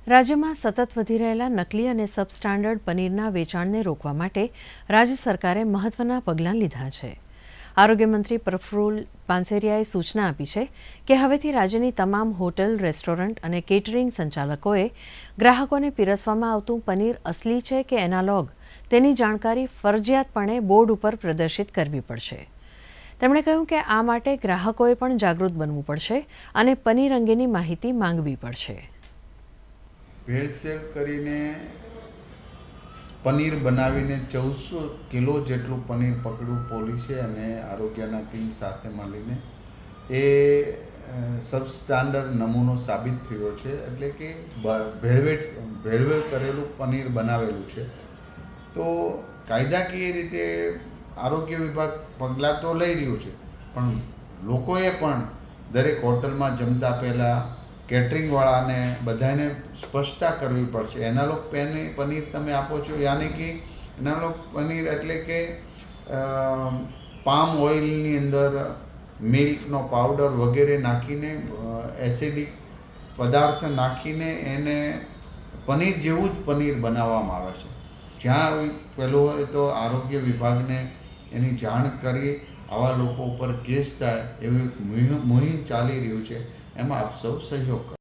રાજ્યમાં સતત વધી રહેલા નકલી અને સબસ્ટાન્ડર્ડ પનીરના વેચાણને રોકવા માટે રાજ્ય સરકારે મહત્વના પગલાં લીધા છે. આરોગ્ય મંત્રી પ્રફુલ્લ પાનસેરિયાએ સૂચના આપી છે કે હવેથી રાજ્યની તમામ હોટલ, રેસ્ટોરન્ટ અને કેટરિંગ સંચાલકોએ ગ્રાહકોને પીરસવામાં આવતું પનીર અસલી છે કે એનાલોગ તેની જાણકારી ફરજિયાતપણે બોર્ડ ઉપર પ્રદર્શિત કરવી પડશે. તેમણે કહ્યું કે આ માટે ગ્રાહકોએ પણ જાગૃત બનવું પડશે અને પનીર અંગેની માહિતી માંગવી પડશે. ભેળસેળ કરીને પનીર બનાવીને 1400 કિલો જેટલું પનીર પકડ્યું પોલીસે અને આરોગ્યના ટીમ સાથે મળીને. એ સબસ્ટાન્ડર્ડ નમૂનો સાબિત થયો છે, એટલે કે ભેળવેળ કરેલું પનીર બનાવેલું છે. તો કાયદાકીય રીતે આરોગ્ય વિભાગ પગલાં તો લઈ રહ્યું છે, પણ લોકોએ પણ દરેક હોટલમાં જમતા પહેલાં કેટરિંગવાળાને બધાને સ્પષ્ટતા કરવી પડશે. એનાલોગ પનીર તમે આપો છો, યાની કે એનાલોગ પનીર એટલે કે પામ ઓઇલની અંદર મિલ્કનો પાવડર વગેરે નાખીને એસિડિક પદાર્થ નાખીને એને પનીર જેવું જ પનીર બનાવવામાં આવે છે. જ્યાં પહેલું હોય તો આરોગ્ય વિભાગને એની જાણ કરી આવા લોકો ઉપર કેસ થાય એવી મુહિમ ચાલી રહ્યું છે. એમાં આપ સૌ સહયોગ કરો.